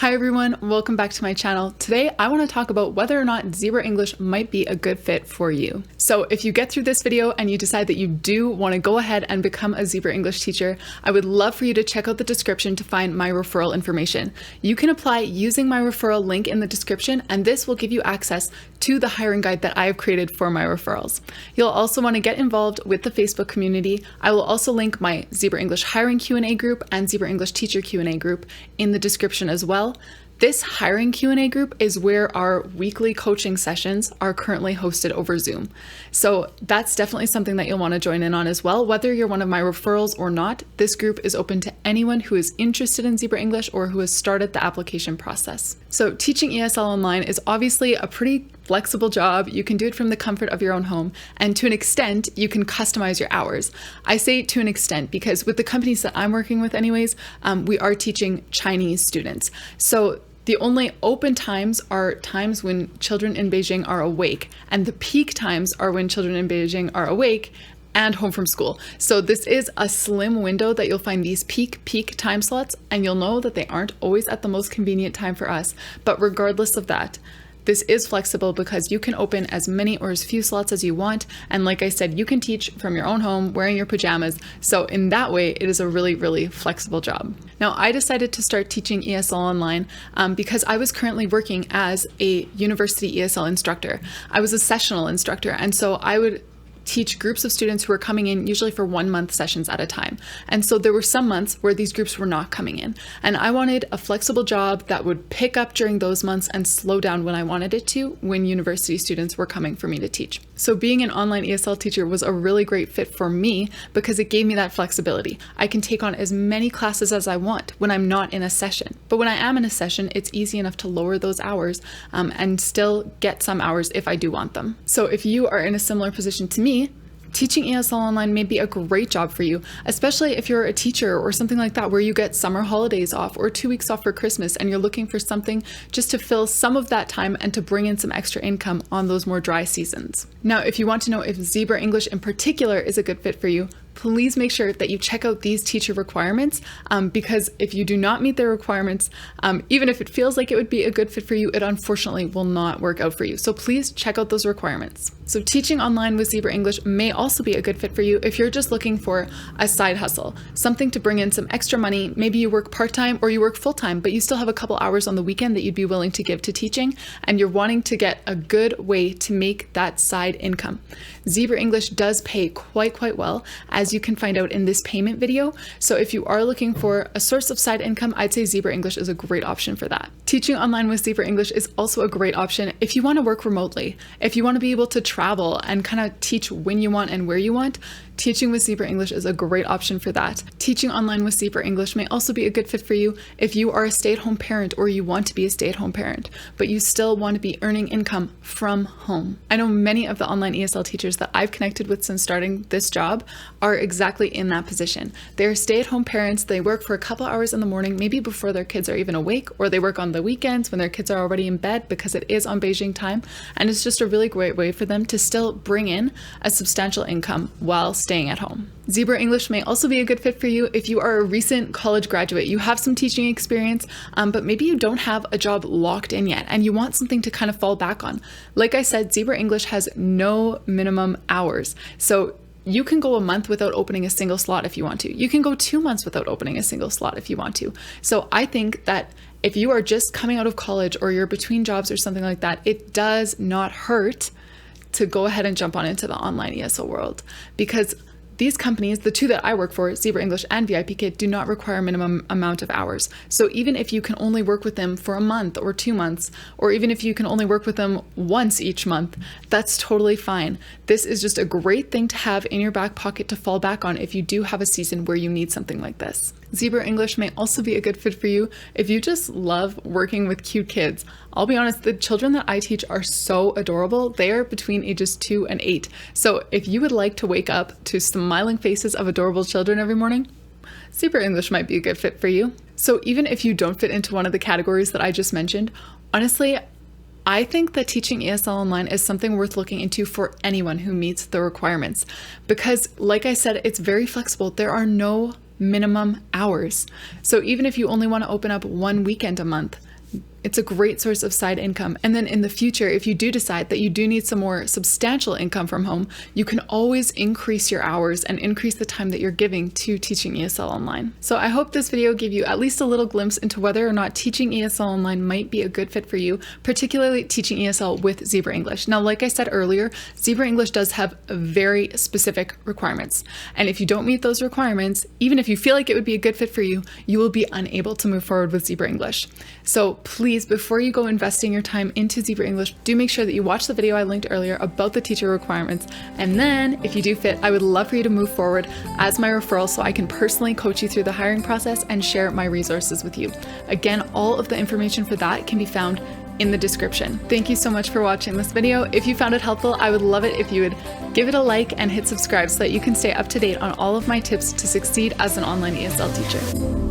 Hi everyone, welcome back to my channel. Today I want to talk about whether or not ZebraEnglish might be a good fit for you. So if you get through this video and you decide that you do want to go ahead and become a ZebraEnglish teacher, I would love for you to check out the description to find my referral information. You can apply using my referral link in the description, and this will give you access to the hiring guide that I have created for my referrals. You'll also want to get involved with the Facebook community. I will also link my ZebraEnglish hiring Q&A group and ZebraEnglish teacher Q&A group in the description as well. This hiring Q&A group is where our weekly coaching sessions are currently hosted over Zoom. So that's definitely something that you'll want to join in on as well. Whether you're one of my referrals or not, this group is open to anyone who is interested in ZebraEnglish or who has started the application process. So teaching ESL online is obviously a pretty flexible job. You can do it from the comfort of your own home, and to an extent, you can customize your hours. I say to an extent because with the companies that I'm working with anyways, we are teaching Chinese students. So the only open times are times when children in Beijing are awake, and the peak times are when children in Beijing are awake and home from school. So this is a slim window that you'll find these peak time slots, and you'll know that they aren't always at the most convenient time for us. But regardless of that, this is flexible because you can open as many or as few slots as you want. And like I said, you can teach from your own home wearing your pajamas. So in that way, it is a really, really flexible job. Now, I decided to start teaching ESL online because I was currently working as a university ESL instructor. I was a sessional instructor, and so I would teach groups of students who were coming in usually for 1 month sessions at a time. And so there were some months where these groups were not coming in. And I wanted a flexible job that would pick up during those months and slow down when I wanted it to, when university students were coming for me to teach. So being an online ESL teacher was a really great fit for me because it gave me that flexibility. I can take on as many classes as I want when I'm not in a session. But when I am in a session, it's easy enough to lower those hours and still get some hours if I do want them. So if you are in a similar position to me, teaching ESL online may be a great job for you, especially if you're a teacher or something like that, where you get summer holidays off or 2 weeks off for Christmas and you're looking for something just to fill some of that time and to bring in some extra income on those more dry seasons. Now, if you want to know if ZebraEnglish in particular is a good fit for you, please make sure that you check out these teacher requirements because if you do not meet their requirements, even if it feels like it would be a good fit for you, it unfortunately will not work out for you. So please check out those requirements. So teaching online with ZebraEnglish may also be a good fit for you if you're just looking for a side hustle, something to bring in some extra money. Maybe you work part-time or you work full-time, but you still have a couple hours on the weekend that you'd be willing to give to teaching, and you're wanting to get a good way to make that side income. ZebraEnglish does pay quite well, as you can find out in this payment video. So if you are looking for a source of side income, I'd say ZebraEnglish is a great option for that. Teaching online with ZebraEnglish is also a great option if you want to work remotely, if you want to be able to travel and kind of teach when you want and where you want. Teaching with ZebraEnglish is a great option for that. Teaching online with ZebraEnglish may also be a good fit for you if you are a stay-at-home parent or you want to be a stay-at-home parent, but you still want to be earning income from home. I know many of the online ESL teachers that I've connected with since starting this job are exactly in that position. They're stay-at-home parents. They work for a couple hours in the morning, maybe before their kids are even awake, or they work on the weekends when their kids are already in bed because it is on Beijing time. And it's just a really great way for them to still bring in a substantial income while staying at home. ZebraEnglish may also be a good fit for you if you are a recent college graduate. You have some teaching experience, but maybe you don't have a job locked in yet and you want something to kind of fall back on. Like I said, ZebraEnglish has no minimum hours. So you can go a month without opening a single slot if you want to. You can go 2 months without opening a single slot if you want to. So I think that if you are just coming out of college or you're between jobs or something like that, it does not hurt to go ahead and jump on into the online ESL world, because these companies, the two that I work for, ZebraEnglish and VIPKid, do not require a minimum amount of hours. So even if you can only work with them for a month or 2 months, or even if you can only work with them once each month, that's totally fine. This is just a great thing to have in your back pocket to fall back on if you do have a season where you need something like this. ZebraEnglish may also be a good fit for you if you just love working with cute kids. I'll be honest, the children that I teach are so adorable. They are between ages 2 and 8. So if you would like to wake up to smiling faces of adorable children every morning, ZebraEnglish might be a good fit for you. So even if you don't fit into one of the categories that I just mentioned, honestly, I think that teaching ESL online is something worth looking into for anyone who meets the requirements, because like I said, it's very flexible. There are no minimum hours. So even if you only want to open up one weekend a month, It's a great source of side income. And then in the future, if you do decide that you do need some more substantial income from home, you can always increase your hours and increase the time that you're giving to teaching ESL online. So I hope this video gave you at least a little glimpse into whether or not teaching ESL online might be a good fit for you, particularly teaching ESL with ZebraEnglish. Now, like I said earlier, ZebraEnglish does have very specific requirements. And if you don't meet those requirements, even if you feel like it would be a good fit for you, you will be unable to move forward with ZebraEnglish. So please, before you go investing your time into ZebraEnglish, do make sure that you watch the video I linked earlier about the teacher requirements. And then if you do fit, I would love for you to move forward as my referral so I can personally coach you through the hiring process and share my resources with you. Again, all of the information for that can be found in the description. Thank you so much for watching this video. If you found it helpful, I would love it if you would give it a like and hit subscribe so that you can stay up to date on all of my tips to succeed as an online ESL teacher.